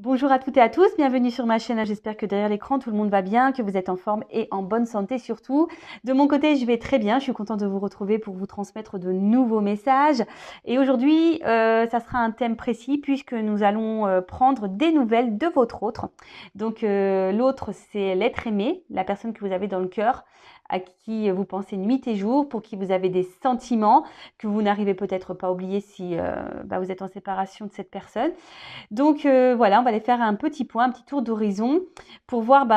Bonjour à toutes et à tous, bienvenue sur ma chaîne. J'espère que derrière l'écran, tout le monde va bien, que vous êtes en forme et en bonne santé surtout. De mon côté, je vais très bien. Je suis contente de vous retrouver pour vous transmettre de nouveaux messages. Et aujourd'hui, ça sera un thème précis puisque nous allons prendre des nouvelles de votre autre. Donc, l'autre, c'est l'être aimé, la personne que vous avez dans le cœur, à qui vous pensez nuit et jour, pour qui vous avez des sentiments que vous n'arrivez peut-être pas à oublier si vous êtes en séparation de cette personne. Donc voilà, on va aller faire un petit point, un petit tour d'horizon pour voir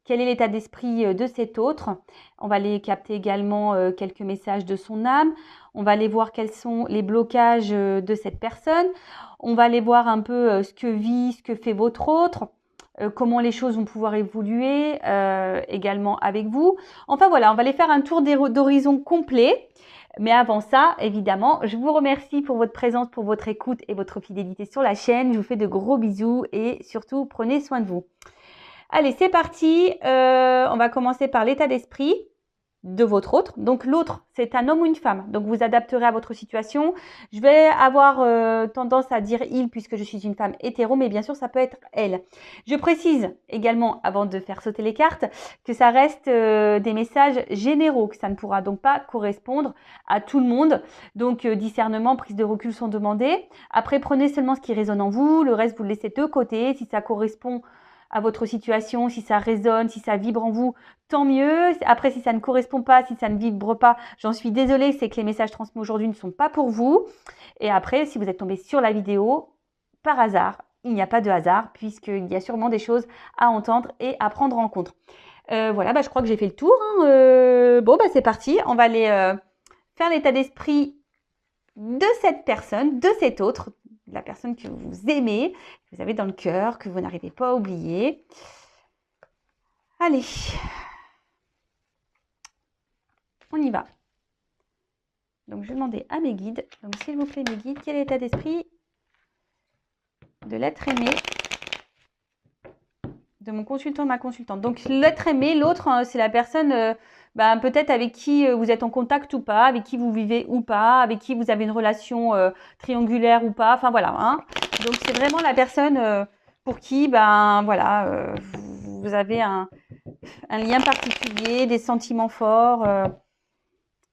quel est l'état d'esprit de cet autre. On va aller capter également quelques messages de son âme. On va aller voir quels sont les blocages de cette personne. On va aller voir un peu ce que vit, ce que fait votre autre. Comment les choses vont pouvoir évoluer également avec vous. Enfin voilà, on va aller faire un tour d'horizon complet. Mais avant ça, évidemment, je vous remercie pour votre présence, pour votre écoute et votre fidélité sur la chaîne. Je vous fais de gros bisous et surtout, prenez soin de vous. Allez, c'est parti. On va commencer par l'état d'esprit de votre autre. Donc l'autre, c'est un homme ou une femme. Donc vous adapterez à votre situation. Je vais avoir tendance à dire il puisque je suis une femme hétéro, mais bien sûr ça peut être elle. Je précise également, avant de faire sauter les cartes, que ça reste des messages généraux, que ça ne pourra donc pas correspondre à tout le monde. Donc discernement, prise de recul sont demandés. Après, prenez seulement ce qui résonne en vous, le reste vous le laissez de côté. Si ça correspond à votre situation, si ça résonne, si ça vibre en vous, tant mieux. Après, si ça ne correspond pas, si ça ne vibre pas, j'en suis désolée, c'est que les messages transmis aujourd'hui ne sont pas pour vous. Et après, si vous êtes tombé sur la vidéo, par hasard, il n'y a pas de hasard, puisqu'il y a sûrement des choses à entendre et à prendre en compte. Voilà, je crois que j'ai fait le tour. C'est parti. On va aller faire l'état d'esprit de cette personne, de cet autre, la personne que vous aimez, que vous avez dans le cœur, que vous n'arrivez pas à oublier. Allez, on y va. Donc, je vais demander à mes guides, donc s'il vous plaît mes guides, quel est l'état d'esprit de l'être aimé de mon consultant, ma consultante. Donc, l'être aimé, l'autre, c'est la personne peut-être avec qui vous êtes en contact ou pas, avec qui vous vivez ou pas, avec qui vous avez une relation triangulaire ou pas. Enfin, voilà. Hein. Donc, c'est vraiment la personne pour qui, vous avez un lien particulier, des sentiments forts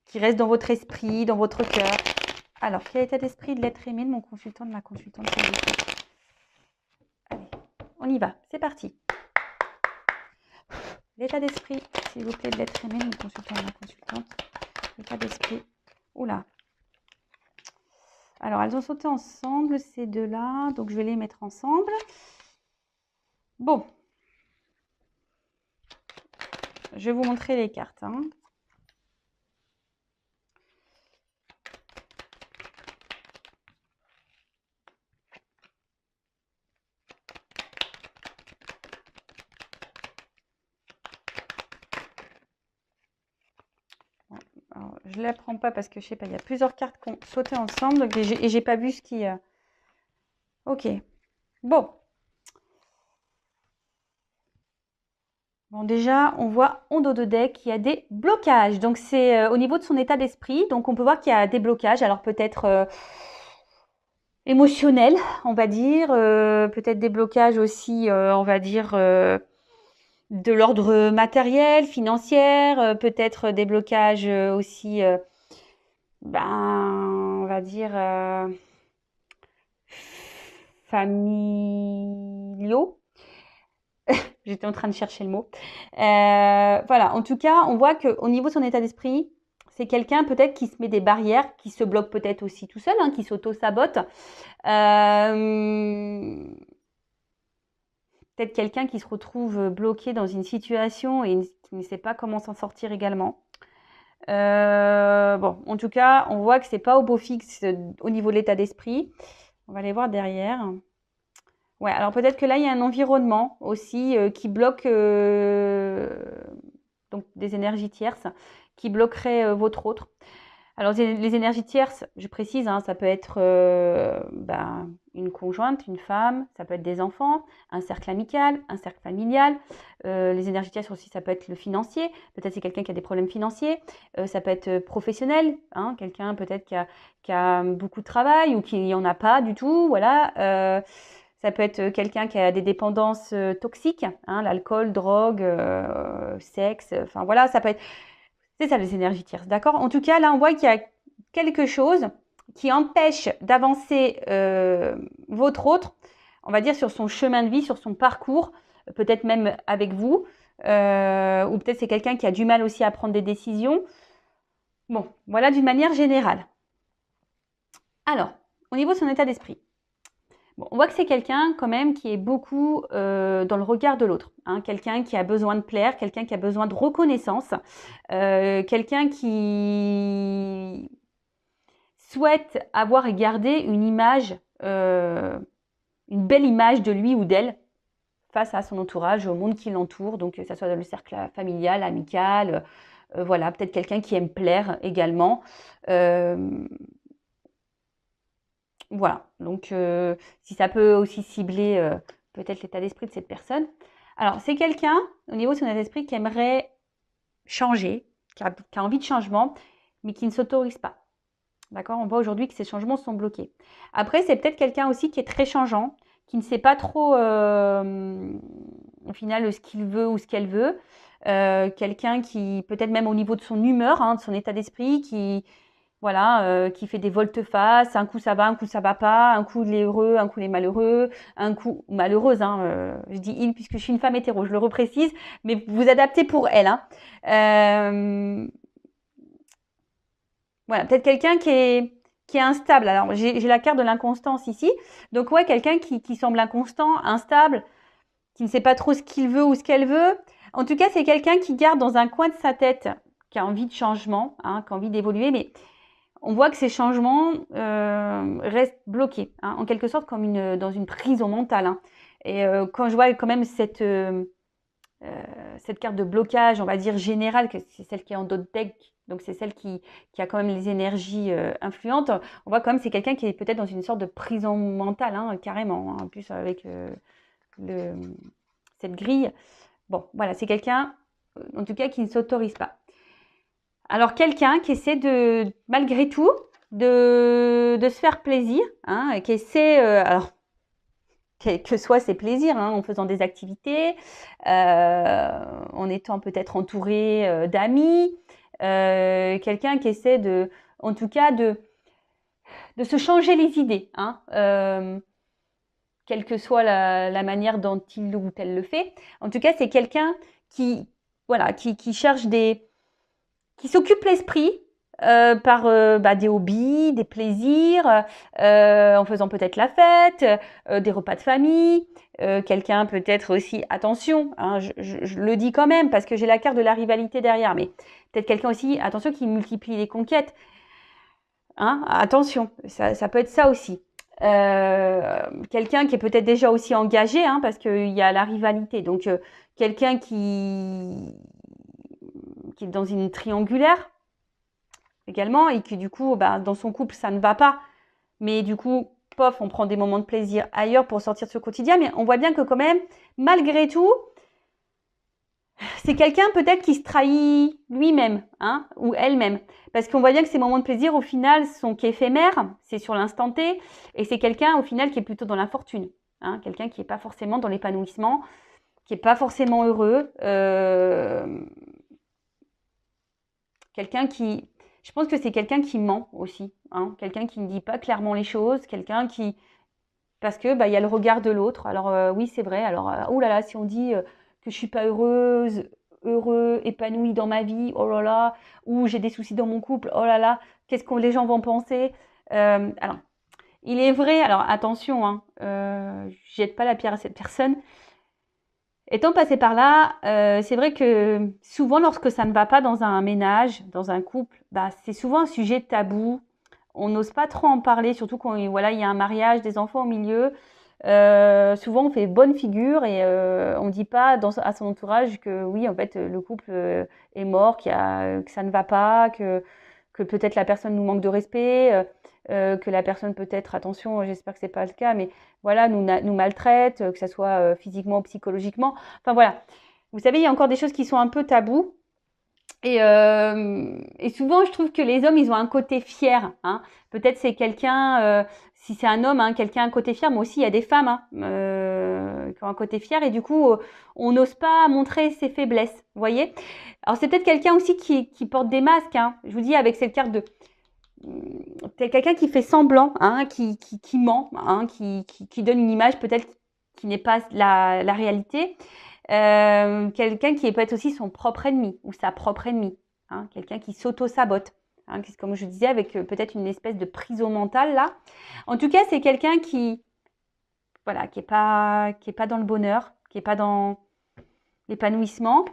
qui restent dans votre esprit, dans votre cœur. Alors, quel est l'état d'esprit de l'être aimé de mon consultant, de ma consultante? Allez, on y va. C'est parti. L'état d'esprit, s'il vous plaît, de l'être aimé, de mon consultant, de ma consultante. L'état d'esprit. Oula. Alors, elles ont sauté ensemble, ces deux-là. Donc, je vais les mettre ensemble. Bon. Je vais vous montrer les cartes. Hein. Alors, je ne la prends pas parce que je sais pas, il y a plusieurs cartes qui ont sauté ensemble donc, et j'ai pas vu ce qui. Ok. Bon. Bon, déjà, on voit en dos de deck qu'il y a des blocages. Donc, c'est au niveau de son état d'esprit. Donc, on peut voir qu'il y a des blocages. Alors, peut-être émotionnels, on va dire. Peut-être des blocages aussi, on va dire, de l'ordre matériel, financier. Peut-être des blocages aussi, on va dire, familiaux. J'étais en train de chercher le mot. Voilà, en tout cas, on voit qu'au niveau de son état d'esprit, c'est quelqu'un peut-être qui se met des barrières, qui se bloque peut-être aussi tout seul, hein, qui s'auto-sabote. Peut-être quelqu'un qui se retrouve bloqué dans une situation et qui ne sait pas comment s'en sortir également. En tout cas, on voit que c'est pas au beau fixe au niveau de l'état d'esprit. On va aller voir derrière. Ouais, alors peut-être que là, il y a un environnement aussi qui bloque donc des énergies tierces qui bloqueraient votre autre. Alors, les énergies tierces, je précise, hein, ça peut être une conjointe, une femme, ça peut être des enfants, un cercle amical, un cercle familial. Les énergies tierces aussi, ça peut être le financier. Peut-être c'est quelqu'un qui a des problèmes financiers. Ça peut être professionnel, hein, quelqu'un peut-être qui a beaucoup de travail ou qui n'y en a pas du tout. Voilà. Ça peut être quelqu'un qui a des dépendances toxiques, hein, l'alcool, drogue, sexe, enfin voilà, ça peut être... C'est ça les énergies tierces, d'accord? En tout cas, là, on voit qu'il y a quelque chose qui empêche d'avancer votre autre, on va dire, sur son chemin de vie, sur son parcours, peut-être même avec vous, ou peut-être c'est quelqu'un qui a du mal aussi à prendre des décisions. Bon, voilà d'une manière générale. Alors, au niveau de son état d'esprit, bon, on voit que c'est quelqu'un quand même qui est beaucoup dans le regard de l'autre, hein, quelqu'un qui a besoin de plaire, quelqu'un qui a besoin de reconnaissance, quelqu'un qui souhaite avoir et garder une image, une belle image de lui ou d'elle face à son entourage, au monde qui l'entoure, donc que ce soit dans le cercle familial, amical, voilà, peut-être quelqu'un qui aime plaire également. Voilà, donc si ça peut aussi cibler peut-être l'état d'esprit de cette personne. Alors, c'est quelqu'un, au niveau de son état d'esprit, qui aimerait changer, qui a envie de changement, mais qui ne s'autorise pas. D'accord? On voit aujourd'hui que ces changements sont bloqués. Après, c'est peut-être quelqu'un aussi qui est très changeant, qui ne sait pas trop, au final, ce qu'il veut ou ce qu'elle veut. Quelqu'un qui, peut-être même au niveau de son humeur, hein, de son état d'esprit, qui, voilà, qui fait des volte-face. Un coup ça va pas. Un coup il est heureux, un coup il est malheureux. Un coup malheureuse, hein, je dis il puisque je suis une femme hétéro, je le reprécise, mais vous adaptez pour elle, hein. Voilà, peut-être quelqu'un qui est instable. Alors, j'ai la carte de l'inconstance ici. Donc, ouais, quelqu'un qui semble inconstant, instable, qui ne sait pas trop ce qu'il veut ou ce qu'elle veut. En tout cas, c'est quelqu'un qui garde dans un coin de sa tête, qui a envie de changement, hein, qui a envie d'évoluer, mais on voit que ces changements restent bloqués, hein, en quelque sorte comme dans une prison mentale, hein. Et quand je vois quand même cette carte de blocage, on va dire générale, que c'est celle qui est en dos de deck, donc c'est celle qui a quand même les énergies influentes, on voit quand même c'est quelqu'un qui est peut-être dans une sorte de prison mentale, hein, carrément, hein, en plus avec cette grille. Bon, voilà, c'est quelqu'un, en tout cas, qui ne s'autorise pas. Alors, quelqu'un qui essaie de, malgré tout, de se faire plaisir, hein, qui essaie, alors, que soit ses plaisirs, hein, en faisant des activités, en étant peut-être entouré d'amis, quelqu'un qui essaie de, en tout cas, de se changer les idées, hein, quelle que soit la manière dont il ou elle le fait. En tout cas, c'est quelqu'un qui, voilà, qui cherche qui s'occupe l'esprit par des hobbies, des plaisirs, en faisant peut-être la fête, des repas de famille, quelqu'un peut-être aussi, attention, hein, je le dis quand même parce que j'ai la carte de la rivalité derrière, mais peut-être quelqu'un aussi, attention, qui multiplie les conquêtes, hein, attention, ça peut être ça aussi. Quelqu'un qui est peut-être déjà aussi engagé, hein, parce qu'il y a la rivalité, donc quelqu'un qui est dans une triangulaire également et qui du coup, dans son couple, ça ne va pas. Mais du coup, pof, on prend des moments de plaisir ailleurs pour sortir de ce quotidien. Mais on voit bien que quand même, malgré tout, c'est quelqu'un peut-être qui se trahit lui-même, hein, ou elle-même. Parce qu'on voit bien que ces moments de plaisir, au final, sont qu'éphémères, c'est sur l'instant T, et c'est quelqu'un, au final, qui est plutôt dans l'infortune. Hein, quelqu'un qui n'est pas forcément dans l'épanouissement, qui n'est pas forcément heureux. Quelqu'un qui... Je pense que c'est quelqu'un qui ment aussi, hein, quelqu'un qui ne dit pas clairement les choses, quelqu'un qui... Parce que il y a le regard de l'autre. Alors oui, c'est vrai. Alors, oh là là, si on dit que je suis pas heureuse, heureux, épanouie dans ma vie, oh là là, ou j'ai des soucis dans mon couple, oh là là, qu'est-ce que les gens vont penser? Alors, il est vrai, alors attention, hein, je jette pas la pierre à cette personne. Étant passé par là, c'est vrai que souvent lorsque ça ne va pas dans un ménage, dans un couple, c'est souvent un sujet tabou. On n'ose pas trop en parler, surtout quand voilà, il y a un mariage, des enfants au milieu. Souvent on fait bonne figure et on ne dit pas à son entourage que oui, en fait, le couple est mort, que ça ne va pas, que peut-être la personne nous manque de respect, que la personne peut-être, attention, j'espère que c'est pas le cas, mais voilà, nous maltraite, que ce soit physiquement ou psychologiquement. Enfin voilà, vous savez, il y a encore des choses qui sont un peu tabous. Et souvent, je trouve que les hommes, ils ont un côté fier, hein. Peut-être c'est quelqu'un, si c'est un homme, hein, quelqu'un à un côté fier, mais aussi il y a des femmes hein, qui ont un côté fier et du coup, on n'ose pas montrer ses faiblesses, vous voyez. Alors c'est peut-être quelqu'un aussi qui porte des masques, hein. Je vous dis avec cette carte de... C'est quelqu'un qui fait semblant, hein, qui ment, hein, qui donne une image peut-être qui n'est pas la réalité. Quelqu'un qui peut être aussi son propre ennemi ou sa propre ennemie, hein, quelqu'un qui s'auto-sabote, hein, comme je disais, avec peut-être une espèce de prison mentale là. En tout cas, c'est quelqu'un qui, voilà, qui est pas dans le bonheur, qui est pas dans l'épanouissement.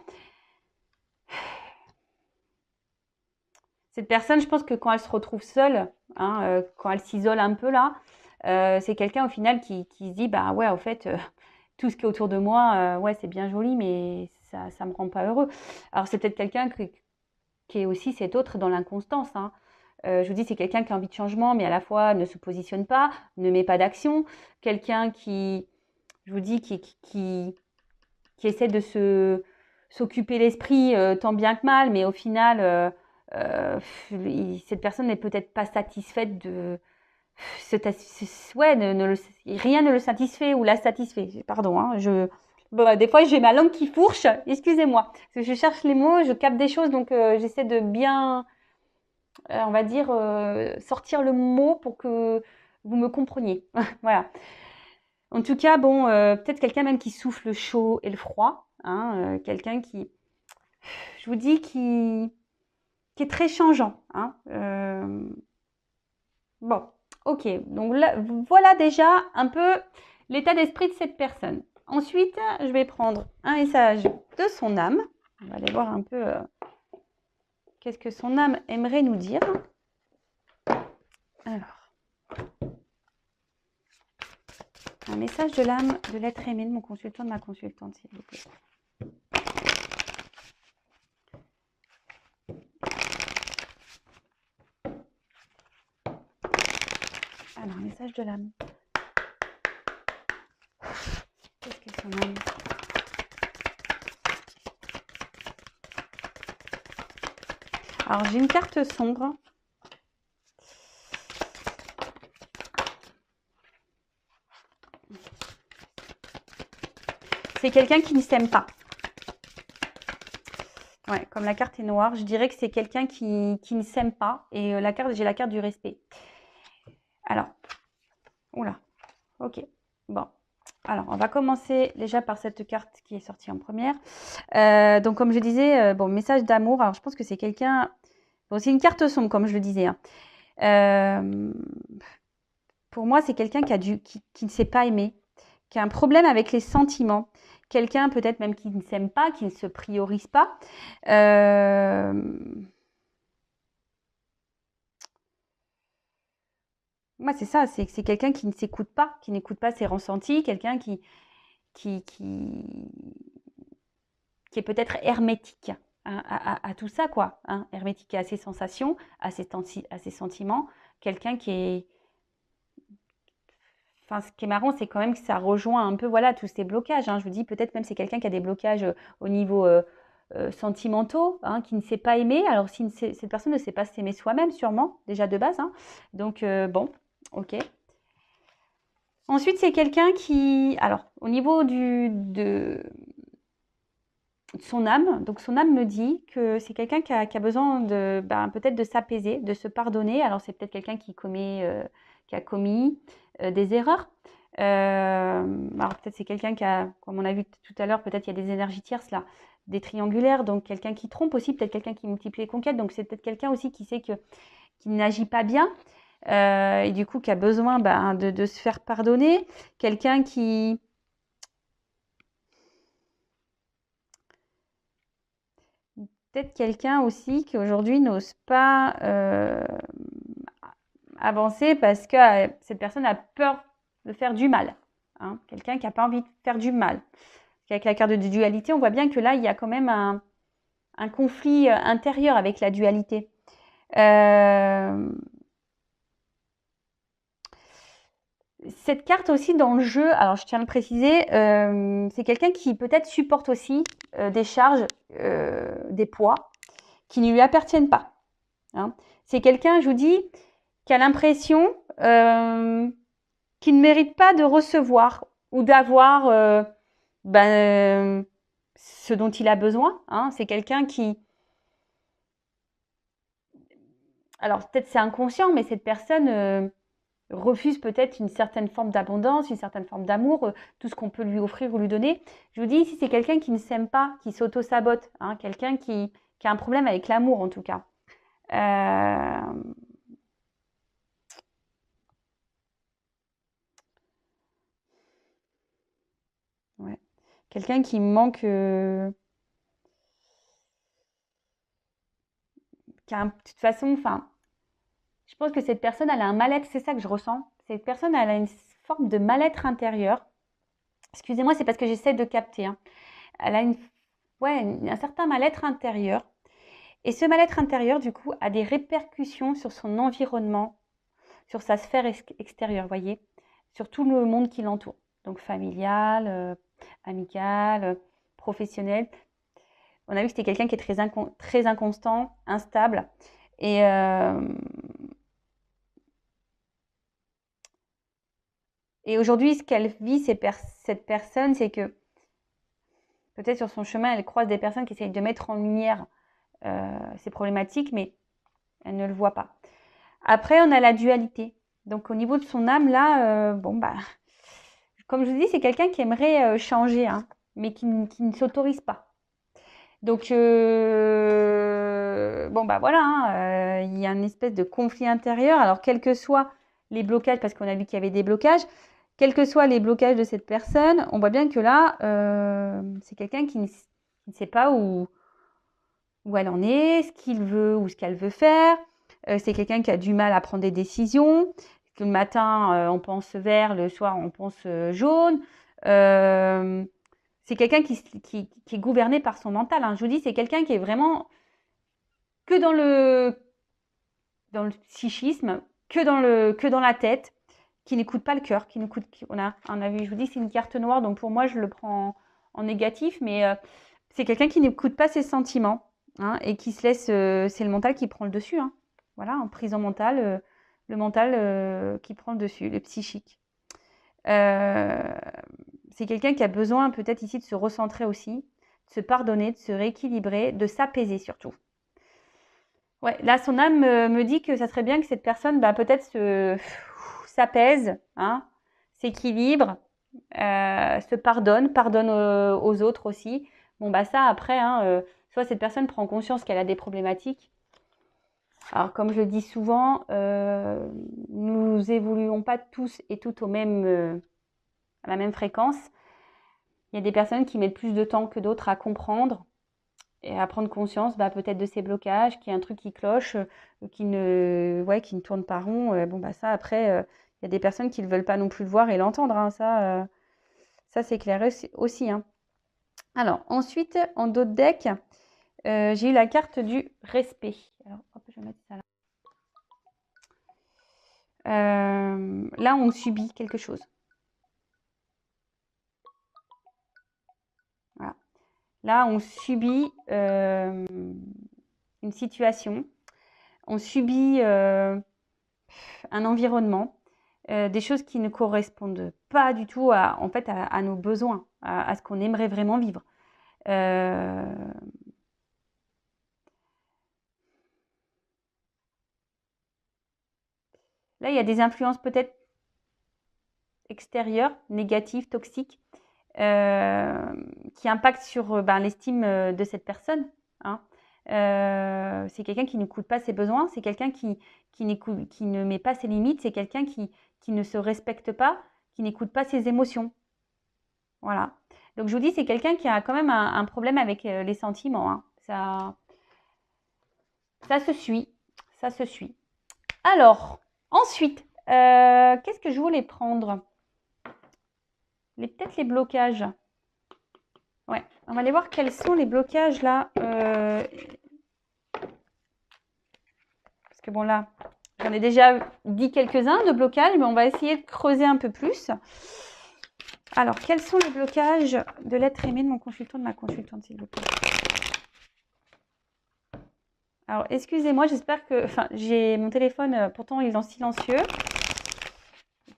Cette personne, je pense que quand elle se retrouve seule, hein, quand elle s'isole un peu là, c'est quelqu'un au final qui se dit, bah ouais, au fait, tout ce qui est autour de moi, ouais, c'est bien joli, mais ça me rend pas heureux. Alors c'est peut-être quelqu'un qui est aussi cet autre dans l'inconstance, hein. Je vous dis, c'est quelqu'un qui a envie de changement, mais à la fois ne se positionne pas, ne met pas d'action. Quelqu'un qui, je vous dis, qui essaie de s'occuper l'esprit tant bien que mal, mais au final, cette personne n'est peut-être pas satisfaite de... Ouais, rien ne le satisfait ou la satisfait. Pardon, hein, bon, des fois, j'ai ma langue qui fourche. Excusez-moi. Parce que je cherche les mots, je capte des choses, donc j'essaie de bien, on va dire, sortir le mot pour que vous me compreniez. Voilà. En tout cas, bon, peut-être quelqu'un même qui souffle le chaud et le froid. Hein, quelqu'un qui, je vous dis, qui est très changeant. Hein, bon, ok. Donc là, voilà déjà un peu l'état d'esprit de cette personne. Ensuite, je vais prendre un message de son âme. On va aller voir un peu qu'est-ce que son âme aimerait nous dire. Alors, un message de l'âme de l'être aimé de mon consultant, de ma consultante, s'il vous plaît. Alors, message de l'âme. Qu'est-ce que son âme? Alors, j'ai une carte sombre. C'est quelqu'un qui ne s'aime pas. Ouais, comme la carte est noire, je dirais que c'est quelqu'un qui ne s'aime pas. Et j'ai la carte du respect. Alors, oula, ok, bon. Alors, on va commencer déjà par cette carte qui est sortie en première. Donc, comme je disais, bon, message d'amour. Alors, je pense que c'est quelqu'un... Bon, c'est une carte sombre, comme je le disais. Hein. Pour moi, c'est quelqu'un qui ne sait pas aimer, qui a un problème avec les sentiments. Quelqu'un peut-être même qui ne s'aime pas, qui ne se priorise pas. Moi, c'est ça, c'est quelqu'un qui ne s'écoute pas, qui n'écoute pas ses ressentis, quelqu'un qui est peut-être hermétique à tout ça, quoi. Hein, hermétique à ses sensations, à ses sentiments. Quelqu'un qui est... Enfin, ce qui est marrant, c'est quand même que ça rejoint un peu, voilà, tous ces blocages. Hein. Je vous dis, peut-être même c'est quelqu'un qui a des blocages au niveau sentimentaux, hein, qui ne sait pas aimer. Alors, si cette personne ne sait pas s'aimer soi-même, sûrement, déjà de base. Hein. Donc, bon, ok. Ensuite, c'est quelqu'un qui... Alors, au niveau de son âme, donc son âme me dit que c'est quelqu'un qui a besoin de peut-être de s'apaiser, de se pardonner. Alors, c'est peut-être quelqu'un qui a commis des erreurs. Alors, peut-être c'est quelqu'un qui a, comme on a vu tout à l'heure, peut-être il y a des énergies tierces là, des triangulaires, donc quelqu'un qui trompe aussi, peut-être quelqu'un qui multiplie les conquêtes. Donc, c'est peut-être quelqu'un aussi qui sait qu'il n'agit pas bien. Et du coup qui a besoin de se faire pardonner, quelqu'un qui... Peut-être quelqu'un aussi qui aujourd'hui n'ose pas avancer parce que cette personne a peur de faire du mal. Hein. Quelqu'un qui n'a pas envie de faire du mal. Avec la carte de dualité, on voit bien que là, il y a quand même un conflit intérieur avec la dualité. Cette carte aussi dans le jeu, alors je tiens à le préciser, c'est quelqu'un qui peut-être supporte aussi des charges, des poids qui ne lui appartiennent pas. Hein. C'est quelqu'un, je vous dis, qui a l'impression qui ne mérite pas de recevoir ou d'avoir ce dont il a besoin. Hein. C'est quelqu'un qui... Alors, peut-être c'est inconscient, mais cette personne refuse peut-être une certaine forme d'abondance, une certaine forme d'amour, tout ce qu'on peut lui offrir ou lui donner. Je vous dis ici, c'est quelqu'un qui ne s'aime pas, qui s'auto-sabote, hein, quelqu'un qui a un problème avec l'amour en tout cas. Ouais. Quelqu'un qui manque, de toute façon, enfin, je pense que cette personne, elle a un mal-être, c'est ça que je ressens. Cette personne, elle a une forme de mal-être intérieur. Excusez-moi, c'est parce que j'essaie de capter. Hein. Elle a un certain mal-être intérieur. Et ce mal-être intérieur, du coup, a des répercussions sur son environnement, sur sa sphère extérieure, voyez, sur tout le monde qui l'entoure. Donc familial, amical, professionnel. On a vu que c'était quelqu'un qui est très inconstant, instable. Et aujourd'hui, ce qu'elle vit, cette personne, c'est que peut-être sur son chemin, elle croise des personnes qui essayent de mettre en lumière ces problématiques, mais elle ne le voit pas. Après, on a la dualité. Donc, au niveau de son âme, là, comme je vous dis, c'est quelqu'un qui aimerait changer, hein, mais qui ne s'autorise pas. Donc, voilà, hein, il y a une espèce de conflit intérieur. Alors, quels que soient les blocages, parce qu'on a vu qu'il y avait des blocages, quels que soient les blocages de cette personne, on voit bien que là, c'est quelqu'un qui ne sait pas où elle en est, ce qu'il veut ou ce qu'elle veut faire. C'est quelqu'un qui a du mal à prendre des décisions. Le matin, on pense vert, le soir, on pense jaune. C'est quelqu'un qui est gouverné par son mental. Hein. Je vous dis, c'est quelqu'un qui est vraiment que dans le psychisme, que dans la tête, qui n'écoute pas le cœur, on a vu, je vous dis, c'est une carte noire, donc pour moi, je le prends en négatif, mais c'est quelqu'un qui n'écoute pas ses sentiments, hein, et qui se laisse, c'est le mental qui prend le dessus, hein. Voilà, en prison mentale, le mental qui prend le dessus, le psychique. C'est quelqu'un qui a besoin peut-être ici de se recentrer aussi, de se pardonner, de se rééquilibrer, de s'apaiser surtout. Ouais, là, son âme me dit que ça serait bien que cette personne, peut-être s'apaise, hein, s'équilibre, se pardonne aux autres aussi. Bon, ça, après, hein, soit cette personne prend conscience qu'elle a des problématiques. Alors, comme je le dis souvent, nous évoluons pas tous et toutes à la même fréquence. Il y a des personnes qui mettent plus de temps que d'autres à comprendre et à prendre conscience peut-être de ces blocages, qu'il y a un truc qui cloche, qui ne tourne pas rond. Ça, après, il y a des personnes qui ne veulent pas non plus le voir et l'entendre. Hein, ça c'est clair aussi. Hein. Alors, ensuite, en dos de deck, j'ai eu la carte du respect. Alors, hop, je vais mettre ça là. Là, on subit quelque chose. Voilà. Là, on subit une situation. On subit un environnement, des choses qui ne correspondent pas du tout à nos besoins, à ce qu'on aimerait vraiment vivre. Là, il y a des influences peut-être extérieures, négatives, toxiques, qui impactent sur l'estime de cette personne. Hein. C'est quelqu'un qui n'écoute pas ses besoins, c'est quelqu'un qui ne met pas ses limites, c'est quelqu'un qui ne se respecte pas, qui n'écoute pas ses émotions. Voilà. Donc je vous dis, c'est quelqu'un qui a quand même un problème avec les sentiments. Hein. Ça se suit. Ça se suit. Alors, ensuite, qu'est-ce que je voulais prendre? Peut-être les blocages. Ouais, on va aller voir quels sont les blocages là. Parce que bon là, j'en ai déjà dit quelques-uns de blocages, mais on va essayer de creuser un peu plus. Alors, quels sont les blocages de l'être aimé de mon consultant, de ma consultante, s'il vous plaît? Alors, excusez-moi, j'espère que... j'ai mon téléphone, pourtant il est en silencieux.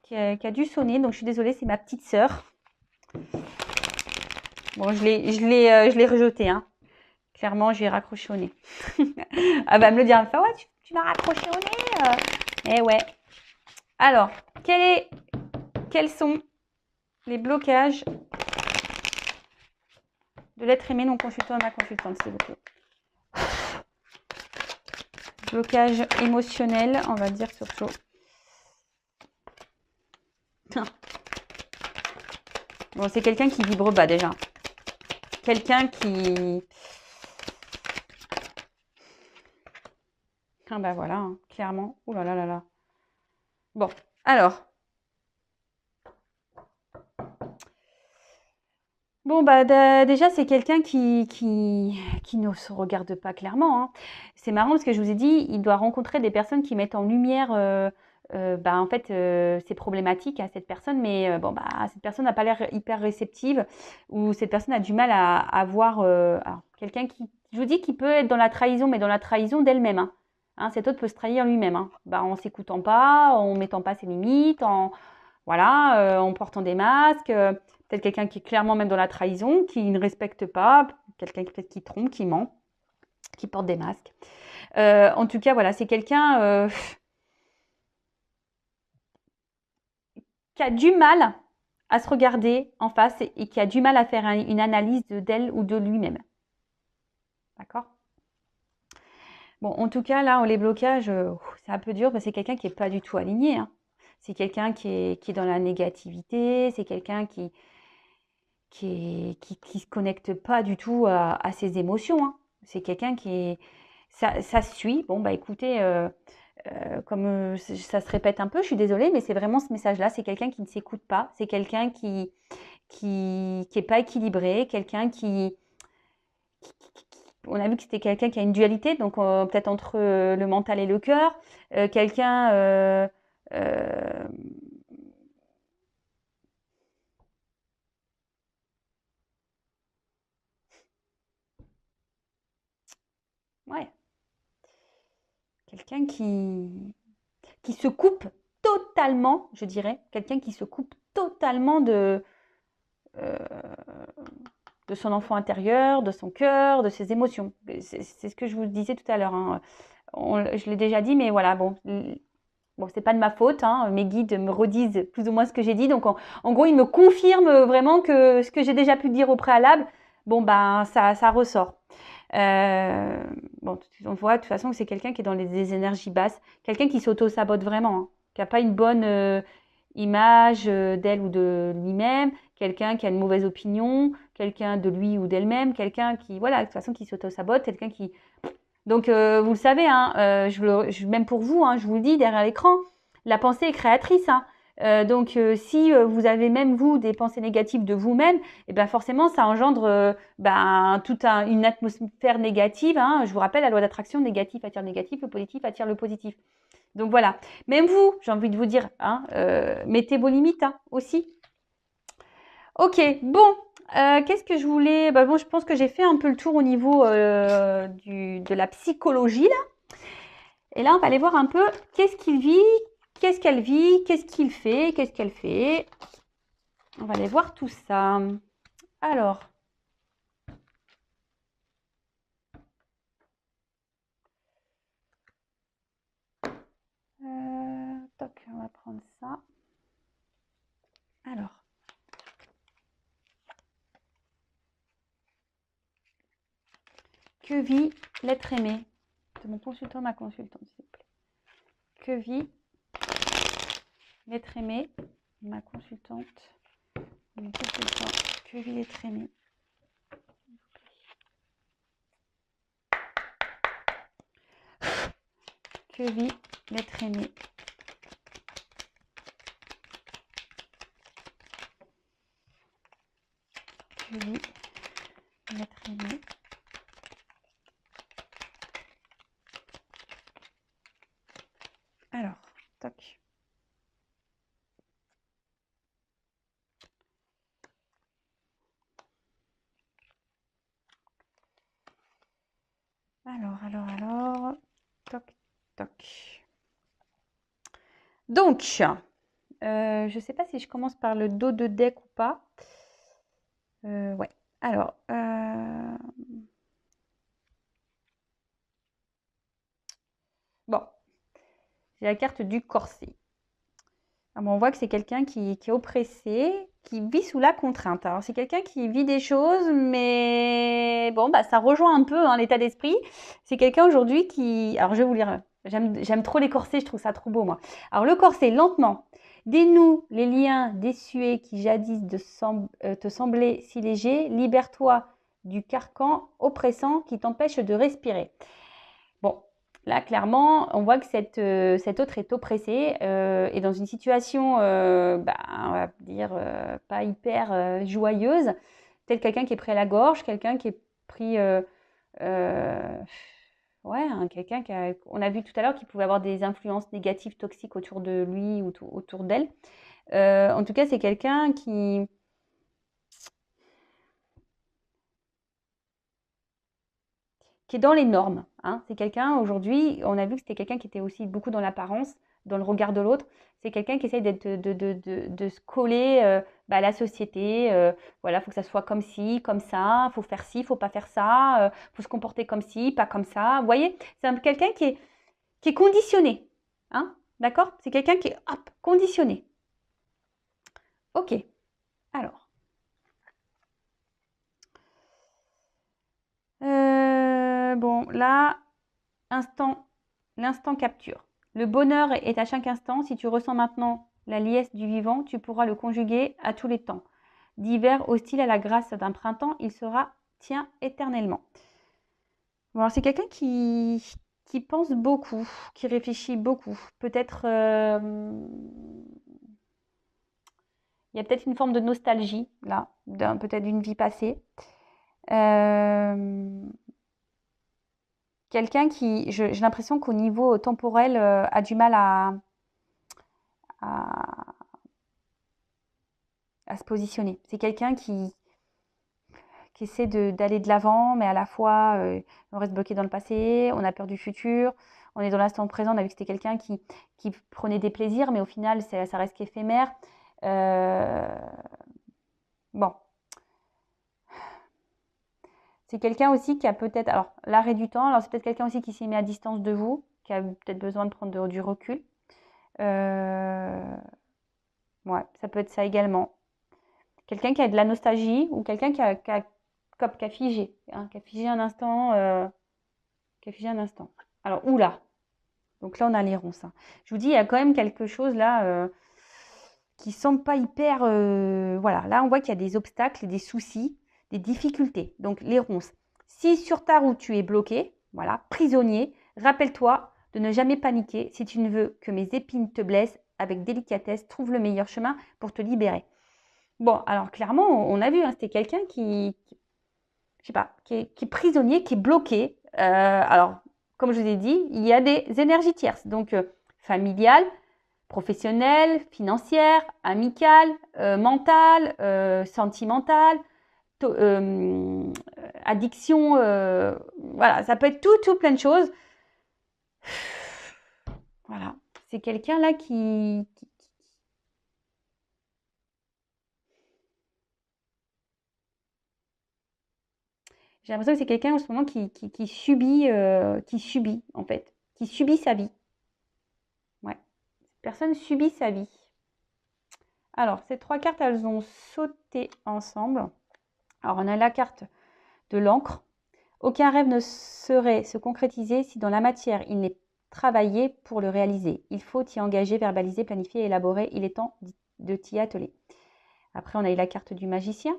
qui a dû sonner. Donc, je suis désolée, c'est ma petite sœur. Bon, je l'ai rejeté, hein. Clairement, je lui ai raccroché au nez. Elle va me le dire. Elle me fait, ouais, tu m'as raccroché au nez. Eh ouais. Alors, quels sont les blocages de l'être aimé non consultant et ma consultante, s'il vous plaît? Blocage émotionnel, on va dire surtout. Bon, c'est quelqu'un qui vibre bas déjà. Quelqu'un qui... Ah bah voilà, hein, clairement. Ouh là là là là. Bon, alors. Bon, bah déjà, c'est quelqu'un qui ne se regarde pas clairement, hein. C'est marrant parce que je vous ai dit, il doit rencontrer des personnes qui mettent en lumière, bah, en fait, ses problématiques à cette personne, mais bon, bah, cette personne n'a pas l'air hyper réceptive ou cette personne a du mal à voir alors, quelqu'un qui, je vous dis, qui peut être dans la trahison, mais dans la trahison d'elle-même, hein. Hein, cet autre peut se trahir lui-même, hein. Bah, en s'écoutant pas, en mettant pas ses limites, voilà, en portant des masques. Peut-être quelqu'un qui est clairement même dans la trahison, qui ne respecte pas, quelqu'un peut-être qui trompe, qui ment, qui porte des masques. En tout cas, voilà, c'est quelqu'un qui a du mal à se regarder en face et qui a du mal à faire une analyse d'elle ou de lui-même. D'accord? Bon, en tout cas, là, les blocages, c'est un peu dur parce que c'est quelqu'un qui n'est pas du tout aligné, hein. C'est quelqu'un qui est dans la négativité, c'est quelqu'un qui se connecte pas du tout à ses émotions, hein. C'est quelqu'un qui est... Ça suit. Bon, bah écoutez, comme ça se répète un peu, je suis désolée, mais c'est vraiment ce message-là. C'est quelqu'un qui ne s'écoute pas. C'est quelqu'un qui est pas équilibré. Quelqu'un on a vu que c'était quelqu'un qui a une dualité, donc peut-être entre le mental et le cœur. Quelqu'un... ouais, quelqu'un qui se coupe totalement, je dirais, quelqu'un qui se coupe totalement euh, de son enfant intérieur, de son cœur, de ses émotions. C'est ce que je vous disais tout à l'heure, hein. Je l'ai déjà dit, mais voilà, bon, c'est pas de ma faute, hein. Mes guides me redisent plus ou moins ce que j'ai dit. Donc, en gros, ils me confirment vraiment que ce que j'ai déjà pu dire au préalable, bon, ben, ça ressort. Bon, on voit de toute façon que c'est quelqu'un qui est dans des énergies basses, quelqu'un qui s'auto-sabote vraiment, hein, qui n'a pas une bonne image d'elle ou de lui-même, quelqu'un qui a une mauvaise opinion, quelqu'un de lui ou d'elle-même, quelqu'un qui, voilà, de toute façon, qui s'auto-sabote, quelqu'un qui... Donc, vous le savez, hein, même pour vous, hein, je vous le dis derrière l'écran, la pensée est créatrice, hein. Donc, si vous avez même vous des pensées négatives de vous-même, et ben forcément, ça engendre toute une atmosphère négative, hein. Je vous rappelle la loi d'attraction, négatif attire négatif, le positif attire le positif. Donc voilà. Même vous, j'ai envie de vous dire, hein, mettez vos limites, hein, aussi. Ok, bon. Qu'est-ce que je voulais... Bah bon, je pense que j'ai fait un peu le tour au niveau de la psychologie, là. Et là, on va aller voir un peu qu'est-ce qu'il vit, qu'est-ce qu'elle vit, qu'est-ce qu'il fait, qu'est-ce qu'elle fait. On va aller voir tout ça. Alors. Toc, on va prendre ça. Alors. Que vit l'être aimé de mon consultant, ma consultante, s'il vous plaît. Que vit l'être aimé, ma consultante, mon consultant. Que vit l'être aimé? Que vit l'être aimé? Que vit l'être aimé? Alors, toc. Alors, toc, toc. Donc, Je ne sais pas si je commence par le dos de deck ou pas. Ouais. Alors, bon, j'ai la carte du corset. Ah bon, on voit que c'est quelqu'un qui est oppressé, qui vit sous la contrainte. Alors, c'est quelqu'un qui vit des choses, mais bon, bah, ça rejoint un peu hein, l'état d'esprit. C'est quelqu'un aujourd'hui qui... Alors, je vais vous lire. J'aime trop les corsets, je trouve ça trop beau, moi. Alors, le corset, lentement, dénoue les liens désuets qui jadis te semblaient si légers. Libère-toi du carcan oppressant qui t'empêche de respirer. Bon, là, clairement, on voit que cet autre est oppressé et dans une situation, bah, on va dire, pas hyper joyeuse, tel quelqu'un qui est pris à la gorge, quelqu'un qui est pris, euh, ouais, hein, quelqu'un on a vu tout à l'heure qu'il pouvait avoir des influences négatives, toxiques autour de lui ou autour d'elle. En tout cas, c'est quelqu'un qui est dans les normes. Hein. C'est quelqu'un, aujourd'hui, on a vu que c'était quelqu'un qui était aussi beaucoup dans l'apparence, dans le regard de l'autre. C'est quelqu'un qui essaye de se coller à la société. Voilà, il faut que ça soit comme ci, comme ça, il faut faire ci, il ne faut pas faire ça, il faut se comporter comme ci, pas comme ça. Vous voyez, c'est quelqu'un qui est conditionné. Hein. D'accord. C'est quelqu'un qui est hop, conditionné. Ok, alors. Bon, là, l'instant capture. Le bonheur est à chaque instant. Si tu ressens maintenant la liesse du vivant, tu pourras le conjuguer à tous les temps. D'hiver hostile à la grâce d'un printemps, il sera tien éternellement. Bon, alors c'est quelqu'un qui pense beaucoup, qui réfléchit beaucoup. Peut-être, il y a peut-être une forme de nostalgie, là, peut-être d'une vie passée. Quelqu'un qui, j'ai l'impression qu'au niveau temporel, a du mal à, à se positionner. C'est quelqu'un qui essaie d'aller de l'avant, mais à la fois, on reste bloqué dans le passé, on a peur du futur, on est dans l'instant présent. On a vu que c'était quelqu'un qui prenait des plaisirs, mais au final, ça reste qu'éphémère. Bon. C'est quelqu'un aussi qui a peut-être, alors l'arrêt du temps, alors c'est peut-être quelqu'un aussi qui s'est mis à distance de vous, qui a peut-être besoin de prendre du recul. Ouais, ça peut être ça également. Quelqu'un qui a de la nostalgie ou quelqu'un qui a figé, hein, qui a figé un instant, qui a figé un instant. Alors, oula, donc là on a les ronces. Hein. Je vous dis, il y a quand même quelque chose là qui semble pas hyper. Voilà, là on voit qu'il y a des obstacles, des soucis, des difficultés. Donc les ronces. Si sur ta route tu es bloqué, voilà, prisonnier, rappelle-toi de ne jamais paniquer. Si tu ne veux que mes épines te blessent, avec délicatesse, trouve le meilleur chemin pour te libérer. Bon, alors clairement, on a vu, hein, c'était quelqu'un je sais pas, qui est prisonnier, qui est bloqué. Alors, comme je vous ai dit, il y a des énergies tierces, donc familiales, professionnelles, financières, amicales, mentales, sentimentales, addiction, voilà, ça peut être tout plein de choses. Voilà, c'est quelqu'un là j'ai l'impression que c'est quelqu'un en ce moment qui subit en fait, qui subit sa vie. Ouais, personne subit sa vie. Alors, ces trois cartes, elles ont sauté ensemble. Alors, on a la carte de l'encre. Aucun rêve ne saurait se concrétiser si dans la matière, il n'est travaillé pour le réaliser. Il faut y engager, verbaliser, planifier, élaborer. Il est temps de t'y atteler. Après, on a eu la carte du magicien.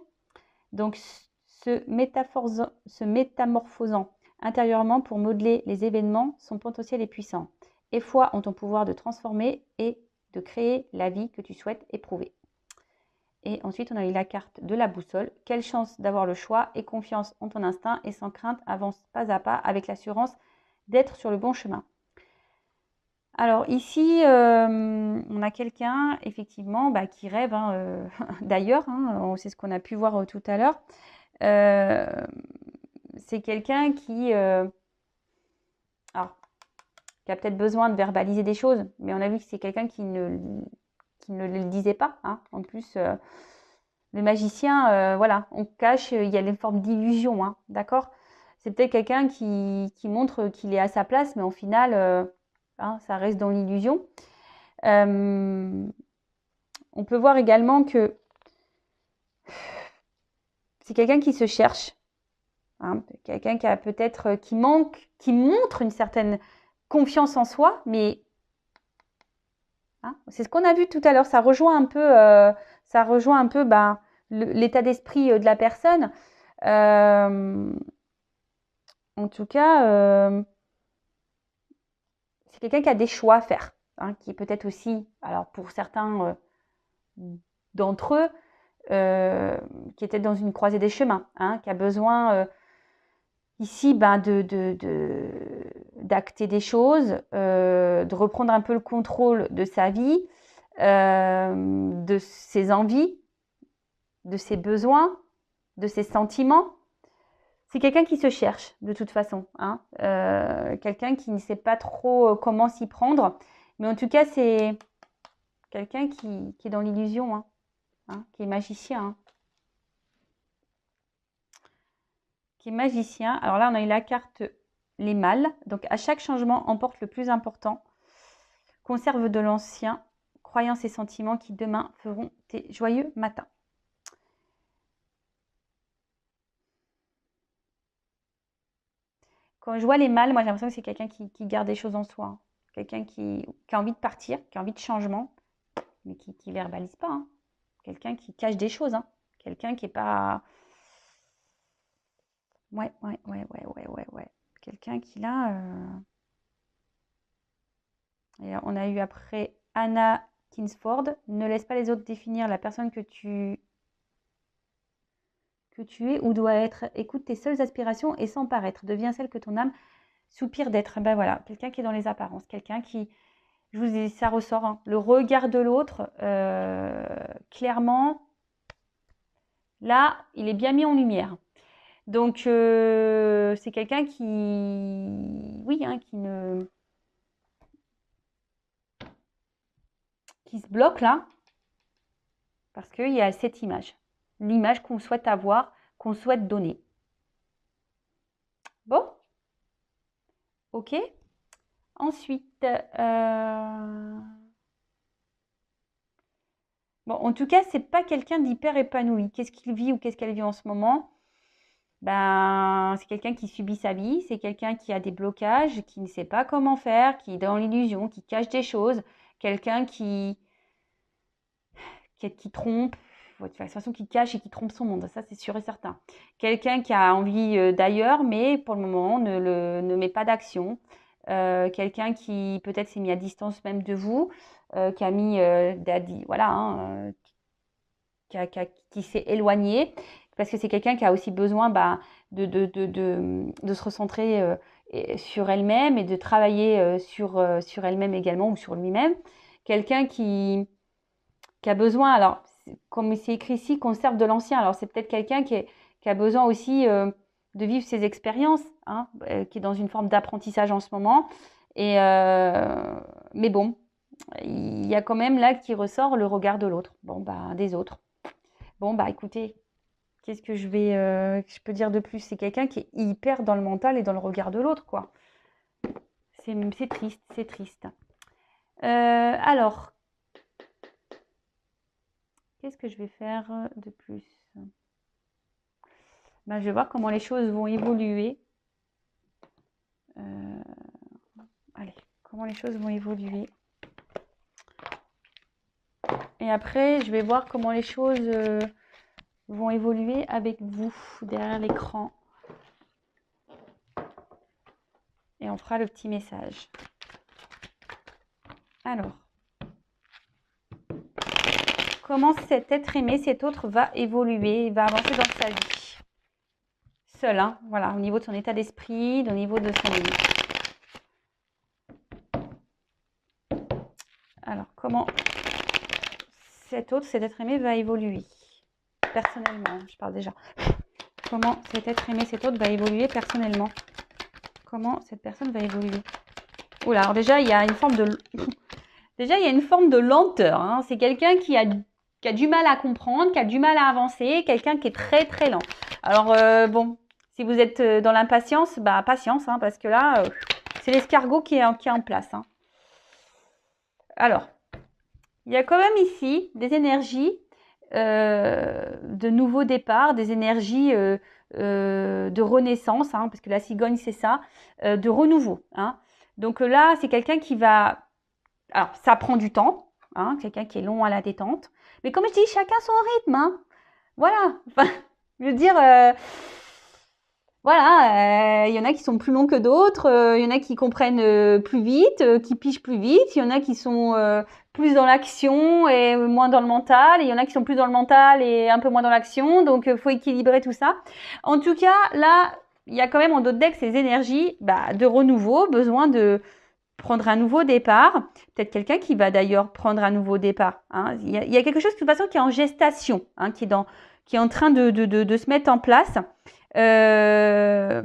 Donc, se métamorphosant intérieurement pour modeler les événements, son potentiel est puissant. Et foi en ton pouvoir de transformer et de créer la vie que tu souhaites éprouver. Et ensuite, on a eu la carte de la boussole. Quelle chance d'avoir le choix et confiance en ton instinct et sans crainte, avance pas à pas avec l'assurance d'être sur le bon chemin. Alors ici, on a quelqu'un effectivement qui rêve, hein, d'ailleurs, hein, c'est ce qu'on a pu voir tout à l'heure. C'est quelqu'un qui a peut-être besoin de verbaliser des choses, mais on a vu que c'est quelqu'un qui qu'il ne le disait pas, hein. En plus, le magicien, voilà, on cache, il y a une forme d'illusion, hein, d'accord? C'est peut-être quelqu'un qui montre qu'il est à sa place, mais au final, hein, ça reste dans l'illusion. On peut voir également que c'est quelqu'un qui se cherche, hein, quelqu'un qui a peut-être qui montre une certaine confiance en soi, mais hein, c'est ce qu'on a vu tout à l'heure. Ça rejoint un peu ben, l'état d'esprit de la personne. En tout cas, c'est quelqu'un qui a des choix à faire, hein, qui est peut-être aussi, alors pour certains d'entre eux, qui était dans une croisée des chemins, hein, qui a besoin ici ben, d'acter des choses, de reprendre un peu le contrôle de sa vie, de ses envies, de ses besoins, de ses sentiments. C'est quelqu'un qui se cherche de toute façon, hein, quelqu'un qui ne sait pas trop comment s'y prendre, mais en tout cas c'est quelqu'un qui est dans l'illusion, hein, qui est magicien, hein. Qui est magicien. Alors là, on a eu la carte les mâles. Donc, à chaque changement, emporte le plus important. Conserve de l'ancien. Croyances et sentiments qui demain feront tes joyeux matins. Quand je vois les mâles, moi j'ai l'impression que c'est quelqu'un qui garde des choses en soi, hein. Quelqu'un qui a envie de partir, qui a envie de changement, mais qui ne verbalise pas, hein. Quelqu'un qui cache des choses, hein. Quelqu'un qui n'est pas... Ouais. Quelqu'un qui là... Et on a eu après Anna Kingsford. Ne laisse pas les autres définir la personne que tu es ou dois être. Écoute tes seules aspirations et sans paraître. Deviens celle que ton âme soupire d'être. Ben voilà, quelqu'un qui est dans les apparences. Quelqu'un qui, je vous dis, ça ressort, hein. Le regard de l'autre, clairement, là, il est bien mis en lumière. Donc, c'est quelqu'un qui, oui, hein, qui se bloque là, parce qu'il y a cette image. L'image qu'on souhaite avoir, qu'on souhaite donner. Bon, ok. Ensuite, bon, en tout cas, c'est pas quelqu'un d'hyper épanoui. Qu'est-ce qu'il vit ou qu'est-ce qu'elle vit en ce moment? Ben, c'est quelqu'un qui subit sa vie, c'est quelqu'un qui a des blocages, qui ne sait pas comment faire, qui est dans l'illusion, qui cache des choses, quelqu'un qui trompe, de toute façon qui cache et qui trompe son monde, ça c'est sûr et certain. Quelqu'un qui a envie d'ailleurs, mais pour le moment ne met pas d'action. Quelqu'un qui peut-être s'est mis à distance même de vous, qui a mis, voilà, hein, qui s'est éloigné, parce que c'est quelqu'un qui a aussi besoin de se recentrer sur elle-même et de travailler sur elle-même également ou sur lui-même. Quelqu'un qui a besoin, alors comme c'est écrit ici, conserve de l'ancien. Alors c'est peut-être quelqu'un qui a besoin aussi de vivre ses expériences, hein, qui est dans une forme d'apprentissage en ce moment. Et mais bon, il y a quand même là qui ressort le regard de l'autre, des autres. Bon bah écoutez, qu'est-ce que je peux dire de plus? C'est quelqu'un qui est hyper dans le mental et dans le regard de l'autre, quoi. C'est triste, c'est triste. Alors, qu'est-ce que je vais faire de plus? Ben, je vais voir comment les choses vont évoluer. Allez, comment les choses vont évoluer. Et après, je vais voir comment les choses vont évoluer avec vous derrière l'écran. Et on fera le petit message. Alors, comment cet être aimé, cet autre va évoluer, va avancer dans sa vie. Seul, hein, voilà, au niveau de son état d'esprit, au niveau de son... Alors, comment cet être aimé va évoluer personnellement, je parle déjà. Comment cet être aimé, cet autre va évoluer personnellement. Comment cette personne va évoluer. Oula, alors déjà, il y a une forme Déjà, il y a une forme de lenteur, hein. C'est quelqu'un qui a du mal à comprendre, qui a du mal à avancer, quelqu'un qui est très très lent. Alors bon, si vous êtes dans l'impatience, bah patience, hein, parce que là, c'est l'escargot qui est en place, hein. Alors, il y a quand même ici des énergies de nouveau départ, des énergies de renaissance, hein, parce que la cigogne, c'est ça, de renouveau, hein. Donc là, c'est quelqu'un qui va... Alors, ça prend du temps, hein, quelqu'un qui est long à la détente. Mais comme je dis, chacun son rythme, hein. Voilà. Enfin, je veux dire, voilà, il y en a qui sont plus longs que d'autres, il y en a qui comprennent plus vite, qui pigent plus vite, il y en a qui sont plus dans l'action et moins dans le mental, et il y en a qui sont plus dans le mental et un peu moins dans l'action, donc il faut équilibrer tout ça. En tout cas, là, il y a quand même en d'autres decks ces énergies de renouveau, besoin de prendre un nouveau départ. Peut-être quelqu'un qui va d'ailleurs prendre un nouveau départ, hein. Il y a quelque chose de toute façon qui est en gestation, hein, qui est en train de se mettre en place. Euh,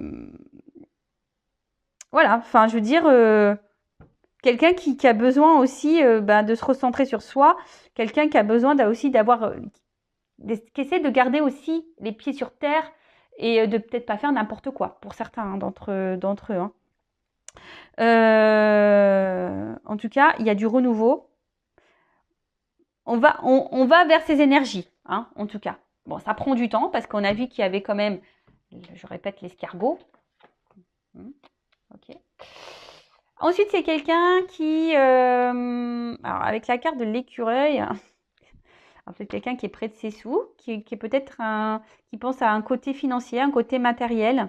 voilà, enfin, je veux dire, quelqu'un qui a besoin aussi de se recentrer sur soi, quelqu'un qui a besoin aussi d'avoir, qui essaie de garder aussi les pieds sur terre et de peut-être pas faire n'importe quoi pour certains, hein, d'entre eux, hein. En tout cas, il y a du renouveau. On va vers ces énergies, hein, en tout cas. Bon, ça prend du temps parce qu'on a vu qu'il y avait quand même, je répète, l'escargot. Ok. Ensuite, c'est quelqu'un qui, alors avec la carte de l'écureuil, c'est quelqu'un qui est près de ses sous, qui est peut-être qui pense à un côté financier, un côté matériel.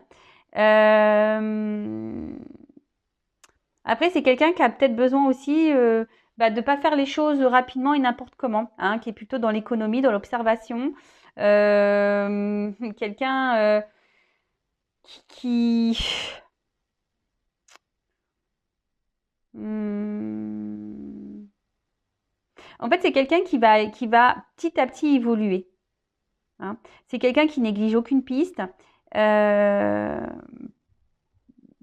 Après, c'est quelqu'un qui a peut-être besoin aussi de ne pas faire les choses rapidement et n'importe comment, hein, qui est plutôt dans l'économie, dans l'observation. Quelqu'un qui... Hmm. En fait, c'est quelqu'un qui va petit à petit évoluer, hein. C'est quelqu'un qui néglige aucune piste. Euh,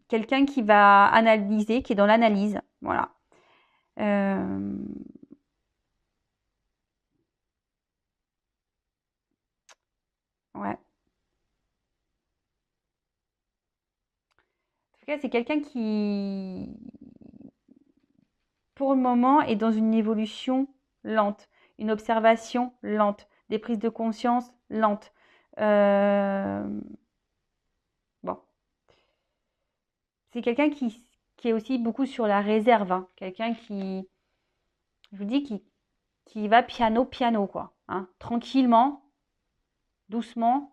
Quelqu'un qui va analyser, qui est dans l'analyse. Voilà. Euh, ouais. En tout cas, c'est quelqu'un qui, pour le moment, est dans une évolution lente, une observation lente, des prises de conscience lentes. Euh, bon, c'est quelqu'un qui est aussi beaucoup sur la réserve, hein. Quelqu'un qui, je vous dis, qui va piano, piano, quoi, hein. Tranquillement, doucement,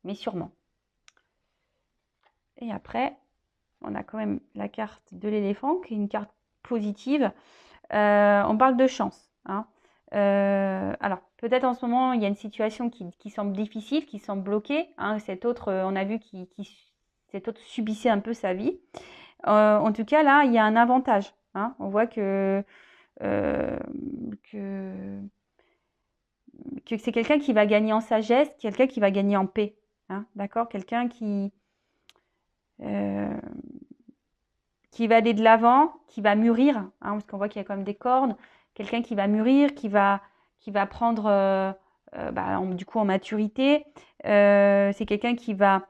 mais sûrement. Et après, on a quand même la carte de l'éléphant, qui est une carte positive. On parle de chance, hein. Alors, peut-être en ce moment, il y a une situation qui semble difficile, qui semble bloquée, hein. Cet autre, on a vu cet autre subissait un peu sa vie. En tout cas, là, il y a un avantage, hein. On voit euh, que, que c'est quelqu'un qui va gagner en sagesse, quelqu'un qui va gagner en paix, hein, d'accord? Quelqu'un euh, qui va aller de l'avant, qui va mûrir, hein, parce qu'on voit qu'il y a quand même des cordes, quelqu'un qui va mûrir, qui va prendre du coup en maturité. C'est quelqu'un qui va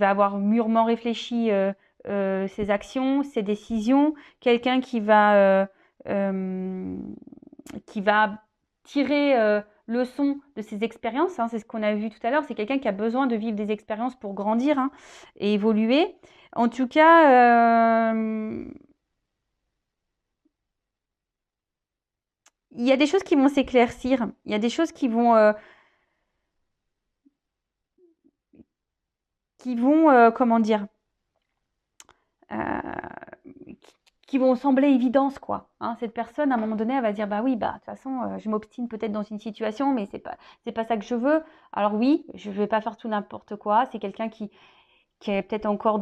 avoir mûrement réfléchi ses actions, ses décisions, quelqu'un qui va tirer leçon de ses expériences, hein. C'est ce qu'on a vu tout à l'heure, c'est quelqu'un qui a besoin de vivre des expériences pour grandir, hein, et évoluer. En tout cas, il y a des choses qui vont s'éclaircir, il y a des choses qui vont comment dire, qui vont sembler évidentes, quoi, hein. Cette personne, à un moment donné, elle va dire, bah oui, bah de toute façon, je m'obstine peut-être dans une situation, mais c'est pas ça que je veux. Alors oui, je vais pas faire tout n'importe quoi. C'est quelqu'un qui est peut-être encore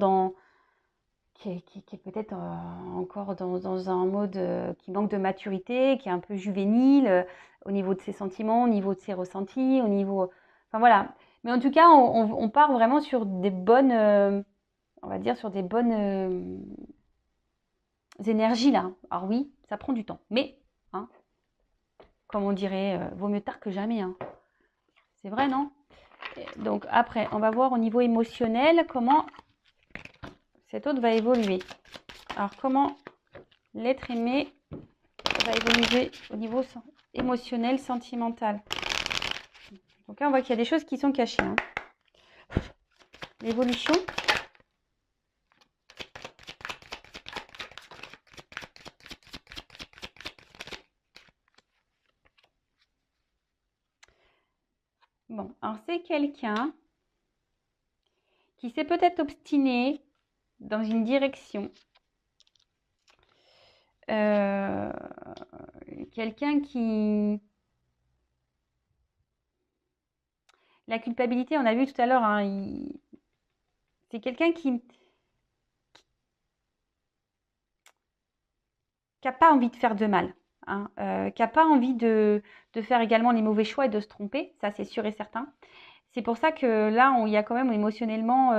qui est peut-être encore dans un mode qui manque de maturité, qui est un peu juvénile au niveau de ses sentiments, au niveau de ses ressentis, au niveau... Enfin voilà. Mais en tout cas, on part vraiment sur des bonnes... on va dire sur des bonnes... énergies-là. Alors oui, ça prend du temps. Mais, hein, comme on dirait, vaut mieux tard que jamais. Hein. C'est vrai, non? Donc après, on va voir au niveau émotionnel comment cet autre va évoluer. Alors comment l'être aimé va évoluer au niveau émotionnel, sentimental. Donc là, on voit qu'il y a des choses qui sont cachées. Hein. L'évolution. Bon, alors c'est quelqu'un qui s'est peut-être obstiné dans une direction. Quelqu'un qui... La culpabilité, on a vu tout à l'heure, hein, c'est quelqu'un qui n'a pas envie de faire de mal, hein, qui n'a pas envie de faire également les mauvais choix et de se tromper, ça c'est sûr et certain. C'est pour ça que là, il y a quand même émotionnellement...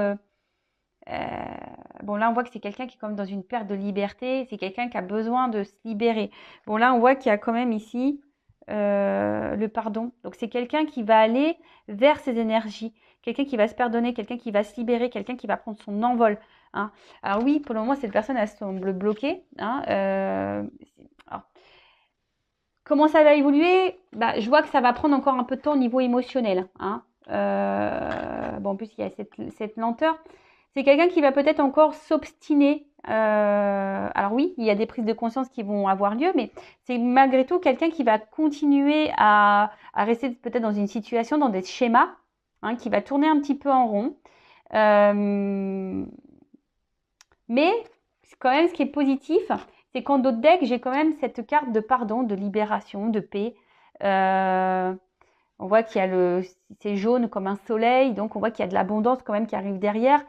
bon, là, on voit que c'est quelqu'un qui est quand même dans une perte de liberté. C'est quelqu'un qui a besoin de se libérer. Bon, là, on voit qu'il y a quand même ici le pardon. Donc, c'est quelqu'un qui va aller vers ses énergies. Quelqu'un qui va se pardonner, quelqu'un qui va se libérer, quelqu'un qui va prendre son envol. Hein. Alors oui, pour le moment, cette personne, elle semble bloquée. Hein. Alors, comment ça va évoluer? Bah, je vois que ça va prendre encore un peu de temps au niveau émotionnel. Hein. Bon, en plus, il y a cette lenteur. C'est quelqu'un qui va peut-être encore s'obstiner. Alors oui, il y a des prises de conscience qui vont avoir lieu, mais c'est malgré tout quelqu'un qui va continuer à rester peut-être dans une situation, dans des schémas, hein, qui va tourner un petit peu en rond. Mais quand même, ce qui est positif, c'est qu'en d'autres decks, j'ai quand même cette carte de pardon, de libération, de paix. On voit qu'il y a c'est jaune comme un soleil, donc on voit qu'il y a de l'abondance quand même qui arrive derrière.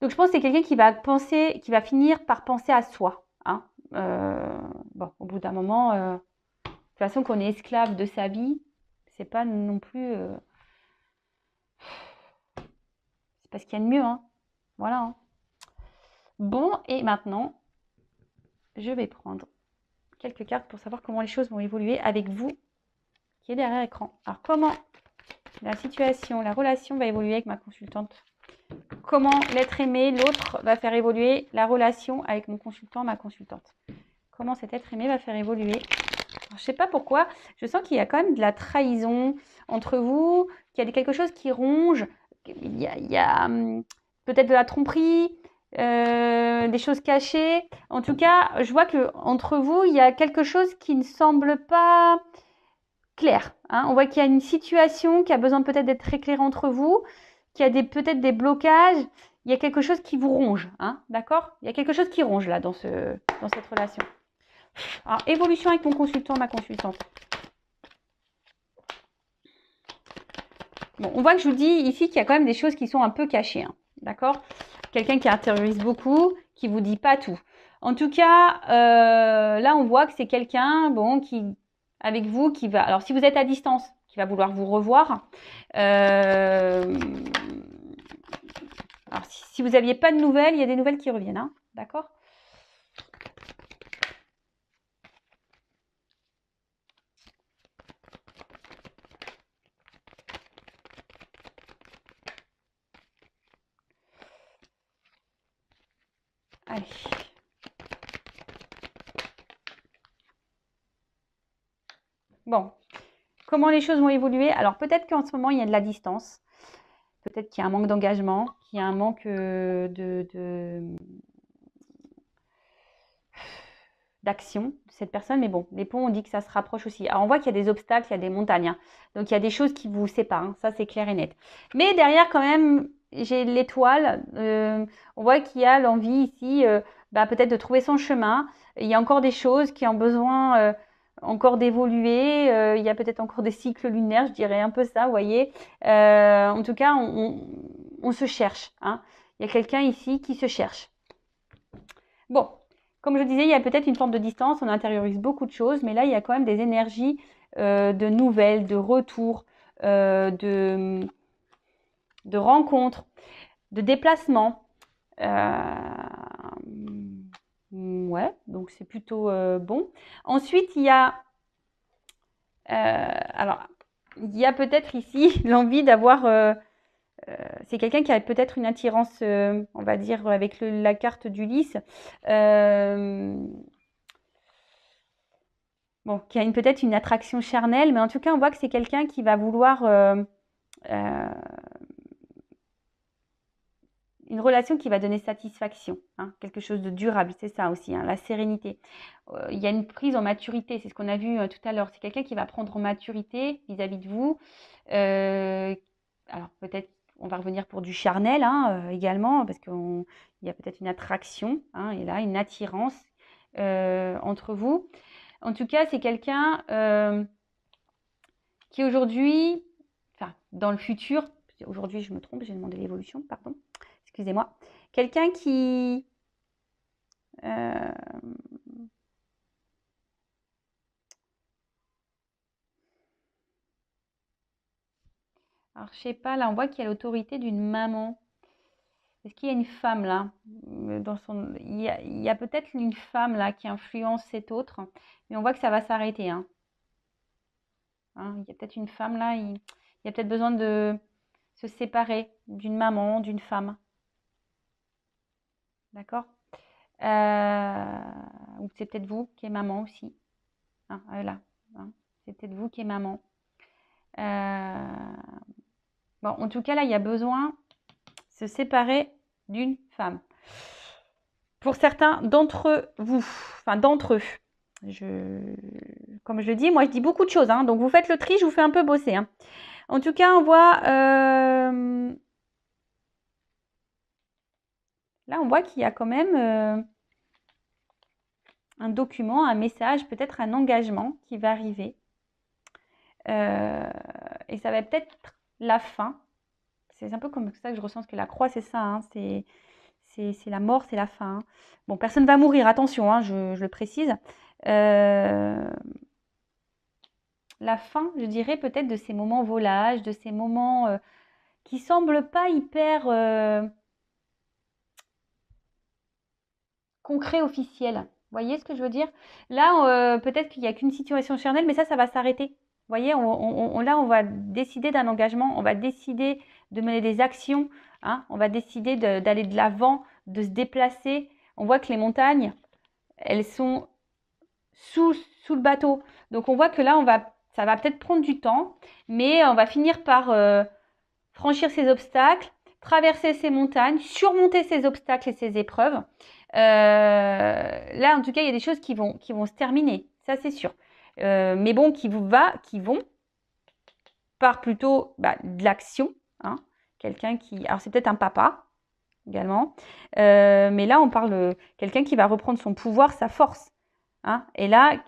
Donc je pense que c'est quelqu'un qui va finir par penser à soi. Hein. Bon, au bout d'un moment, de toute façon, qu'on est esclave de sa vie, c'est pas non plus, c'est pas ce qu'il y a de mieux. Hein. Voilà. Hein. Bon, et maintenant, je vais prendre quelques cartes pour savoir comment les choses vont évoluer avec vous qui est derrière l'écran. Alors comment la situation, la relation va évoluer avec ma consultante? Comment l'être aimé, l'autre, va faire évoluer la relation avec mon consultant, ma consultante? Comment cet être aimé va faire évoluer? Alors, je ne sais pas pourquoi, je sens qu'il y a quand même de la trahison entre vous, qu'il y a quelque chose qui ronge, il y a peut-être de la tromperie, des choses cachées. En tout cas, je vois qu'entre vous, il y a quelque chose qui ne semble pas clair. Hein. On voit qu'il y a une situation qui a besoin peut-être d'être éclairée entre vous, qu'il y a peut-être des blocages, il y a quelque chose qui vous ronge. Hein. D'accord? Il y a quelque chose qui ronge là dans cette relation. Alors, évolution avec mon consultant, ma consultante. Bon, on voit que je vous dis ici qu'il y a quand même des choses qui sont un peu cachées. Hein. D'accord? Quelqu'un qui intériorise beaucoup, qui vous dit pas tout. En tout cas, là, on voit que c'est quelqu'un, bon, qui, avec vous, qui va... Alors, si vous êtes à distance, qui va vouloir vous revoir. Alors, si vous n'aviez pas de nouvelles, il y a des nouvelles qui reviennent. Hein. D'accord? Allez. Bon. Comment les choses vont évoluer? Alors, peut-être qu'en ce moment, il y a de la distance. Peut-être qu'il y a un manque d'engagement, qu'il y a un manque d'action de cette personne. Mais bon, les ponts, on dit que ça se rapproche aussi. Alors, on voit qu'il y a des obstacles, il y a des montagnes. Hein. Donc, il y a des choses qui vous séparent. Hein. Ça, c'est clair et net. Mais derrière, quand même, j'ai l'étoile. On voit qu'il y a l'envie ici, peut-être de trouver son chemin. Il y a encore des choses qui ont besoin encore d'évoluer. Il y a peut-être encore des cycles lunaires, je dirais un peu ça, vous voyez. En tout cas, on se cherche. Hein. Il y a quelqu'un ici qui se cherche. Bon, comme je disais, il y a peut-être une forme de distance, on intériorise beaucoup de choses, mais là, il y a quand même des énergies de nouvelles, de retours, de rencontres, de déplacements. Ouais, donc c'est plutôt bon. Ensuite, il y a, alors, il y a peut-être ici l'envie d'avoir, c'est quelqu'un qui a peut-être une attirance, on va dire, avec la carte d'Ulysse. Bon, qui a peut-être une attraction charnelle, mais en tout cas, on voit que c'est quelqu'un qui va vouloir une relation qui va donner satisfaction, hein, quelque chose de durable, c'est ça aussi, hein, la sérénité. Il y a une prise en maturité, c'est ce qu'on a vu tout à l'heure. C'est quelqu'un qui va prendre en maturité vis-à-vis de vous. Alors peut-être, on va revenir pour du charnel hein, également, parce qu'il y a peut-être une attraction, hein, et là, une attirance entre vous. En tout cas, c'est quelqu'un qui aujourd'hui, enfin, dans le futur, aujourd'hui je me trompe, j'ai demandé l'évolution, pardon, excusez-moi, quelqu'un qui alors je sais pas, là on voit qu'il y a l'autorité d'une maman. Est-ce qu'il y a une femme là dans son... Il y a peut-être une femme là qui influence cet autre, mais on voit que ça va s'arrêter. Hein. Hein, il y a peut-être une femme là, il y a peut-être besoin de se séparer d'une maman, d'une femme. D'accord Ou c'est peut-être vous qui est maman aussi. Hein, là, hein, c'est peut-être vous qui est maman. Bon, en tout cas, là, il y a besoin de se séparer d'une femme. Pour certains d'entre vous, enfin d'entre eux, comme je le dis, moi je dis beaucoup de choses, hein, donc vous faites le tri, je vous fais un peu bosser. Hein. En tout cas, on voit, là on voit qu'il y a quand même un document, un message, peut-être un engagement qui va arriver. Et ça va peut-être la fin. C'est un peu comme ça que je ressens que la croix, c'est ça, hein, c'est la mort, c'est la fin. Hein. Bon, personne ne va mourir, attention, hein, je le précise. La fin, je dirais peut-être de ces moments volages, de ces moments qui semblent pas hyper concrets, officiels. Vous voyez ce que je veux dire? Là, peut-être qu'il n'y a qu'une situation charnelle, mais ça va s'arrêter. Vous voyez, là, on va décider d'un engagement, on va décider de mener des actions, hein, on va décider d'aller de l'avant, de se déplacer. On voit que les montagnes, elles sont sous le bateau. Donc on voit que là, ça va peut-être prendre du temps, mais on va finir par franchir ces obstacles, traverser ces montagnes, surmonter ces obstacles et ces épreuves. Là, en tout cas, il y a des choses qui vont se terminer, ça c'est sûr. Mais bon, qui vont par plutôt de l'action. Hein, quelqu'un qui... Alors c'est peut-être un papa également. Mais là, on parle de quelqu'un qui va reprendre son pouvoir, sa force. Hein, et là,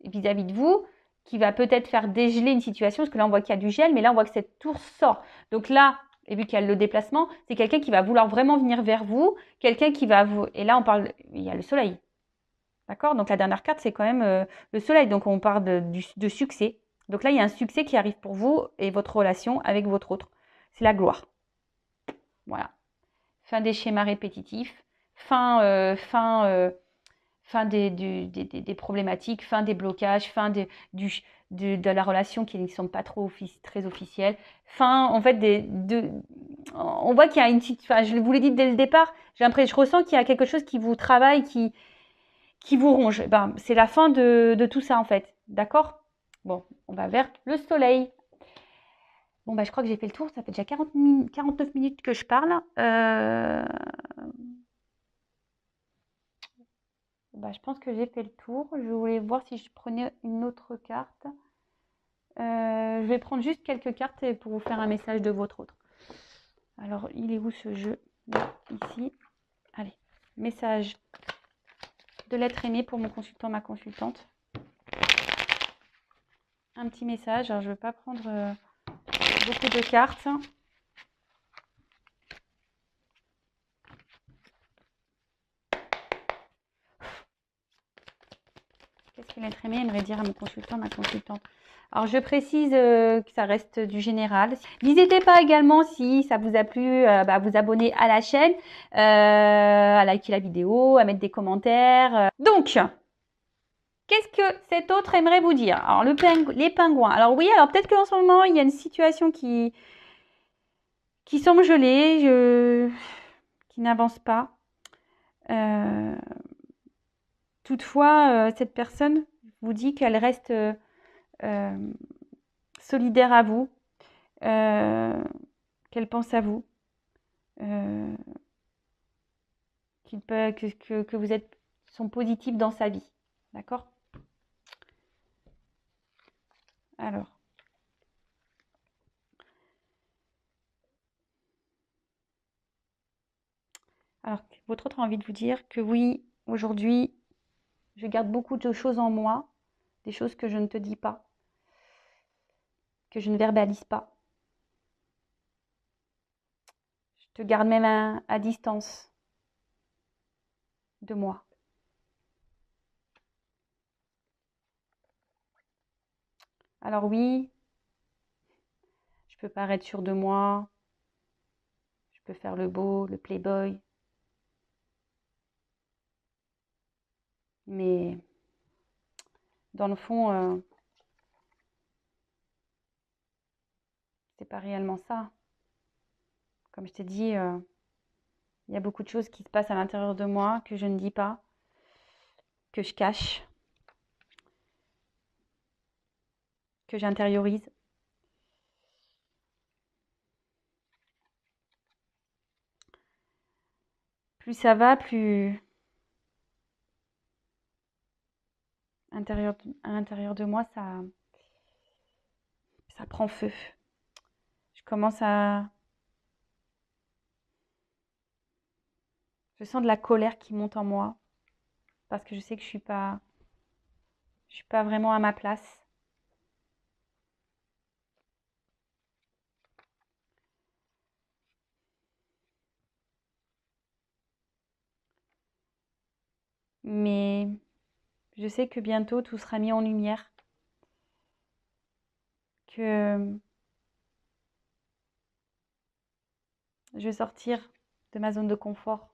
vis-à-vis de vous, qui va peut-être faire dégeler une situation, parce que là, on voit qu'il y a du gel, mais là, on voit que cette tour sort. Donc là, et vu qu'il y a le déplacement, c'est quelqu'un qui va vouloir vraiment venir vers vous, quelqu'un qui va vous... Et là, on parle... Il y a le soleil. D'accord? Donc la dernière carte, c'est quand même le soleil. Donc on parle de succès. Donc là, il y a un succès qui arrive pour vous et votre relation avec votre autre. C'est la gloire. Voilà. Fin des schémas répétitifs. Fin des problématiques, fin des blocages, fin de la relation qui ne sont pas très officielles. Fin, en fait, on voit qu'il y a une... Enfin, je vous l'ai dit dès le départ, je ressens qu'il y a quelque chose qui vous travaille, qui vous ronge. Ben, c'est la fin de tout ça, en fait. D'accord? Bon, on va vers le soleil. Bon, bah, je crois que j'ai fait le tour. Ça fait déjà 49 minutes que je parle. Bah, je pense que j'ai fait le tour. Je voulais voir si je prenais une autre carte. Je vais prendre juste quelques cartes pour vous faire un message de votre autre. Alors, il est où ce jeu? Là, ici. Allez, message de l'être aimé pour mon consultant, ma consultante. Un petit message. Alors, je ne vais pas prendre beaucoup de cartes. Qu'est-ce que l'être aimé aimerait dire à mon consultant, ma consultante? Alors, je précise que ça reste du général. N'hésitez pas également, si ça vous a plu, à vous abonner à la chaîne, à liker la vidéo, à mettre des commentaires. Donc, qu'est-ce que cet autre aimerait vous dire? Alors, les pingouins. Alors oui, alors peut-être qu'en ce moment, il y a une situation qui semble gelée, qui n'avance pas. Toutefois, cette personne vous dit qu'elle reste solidaire à vous, qu'elle pense à vous, que vous sont positifs dans sa vie. D'accord? Alors. Alors, votre autre a envie de vous dire que oui, aujourd'hui, je garde beaucoup de choses en moi, des choses que je ne te dis pas, que je ne verbalise pas. Je te garde même à distance de moi. Alors oui, je peux paraître sûre de moi, je peux faire le beau, le playboy, mais dans le fond, c'est pas réellement ça. Comme je t'ai dit, il y a beaucoup de choses qui se passent à l'intérieur de moi que je ne dis pas, que je cache, que j'intériorise. Plus ça va, plus à l'intérieur de moi, ça prend feu. Je commence je sens de la colère qui monte en moi parce que je sais que je suis pas vraiment à ma place. Mais je sais que bientôt tout sera mis en lumière, que je vais sortir de ma zone de confort,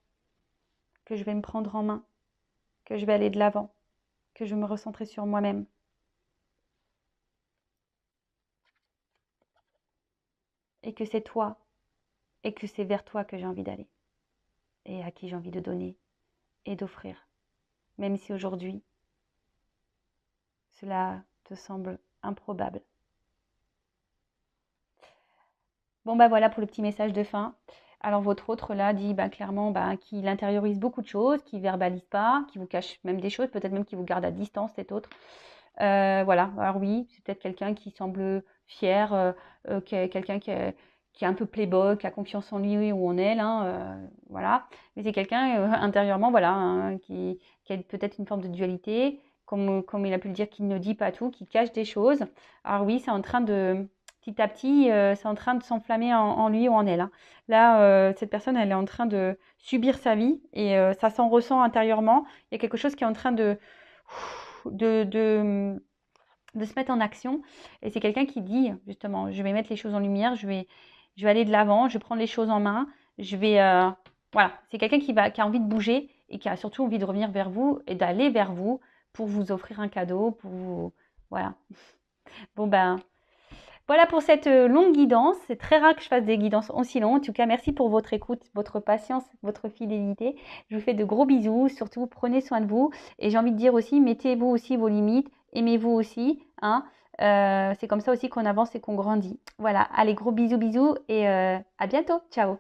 que je vais me prendre en main, que je vais aller de l'avant, que je vais me recentrer sur moi-même. Et que c'est toi, et que c'est vers toi que j'ai envie d'aller, et à qui j'ai envie de donner et d'offrir. Même si aujourd'hui, cela te semble improbable. Bon, bah voilà pour le petit message de fin. Alors, votre autre là dit clairement qu'il intériorise beaucoup de choses, qu'il ne verbalise pas, qu'il vous cache même des choses, peut-être même qu'il vous garde à distance, cet autre. Voilà, alors oui, c'est peut-être quelqu'un qui semble fier, quelqu'un qui est un peu playboy, qui a confiance en lui ou en elle, hein, voilà. Mais c'est quelqu'un intérieurement, voilà, hein, qui a peut-être une forme de dualité, comme il a pu le dire, qui ne dit pas tout, qui cache des choses. Alors oui, c'est en train de, petit à petit, c'est en train de s'enflammer en lui ou en elle, hein. Là, cette personne, elle est en train de subir sa vie et ça s'en ressent intérieurement. Il y a quelque chose qui est en train de, de, de se mettre en action. Et c'est quelqu'un qui dit, justement, je vais mettre les choses en lumière, je vais aller de l'avant, je vais prendre les choses en main, je vais... voilà, c'est quelqu'un qui a envie de bouger et qui a surtout envie de revenir vers vous et d'aller vers vous pour vous offrir un cadeau, pour vous... Voilà. Bon voilà pour cette longue guidance. C'est très rare que je fasse des guidances aussi longues. En tout cas, merci pour votre écoute, votre patience, votre fidélité. Je vous fais de gros bisous. Surtout, prenez soin de vous. Et j'ai envie de dire aussi, mettez-vous aussi vos limites. Aimez-vous aussi, hein. C'est comme ça aussi qu'on avance et qu'on grandit. Voilà, allez, gros bisous, bisous et à bientôt. Ciao.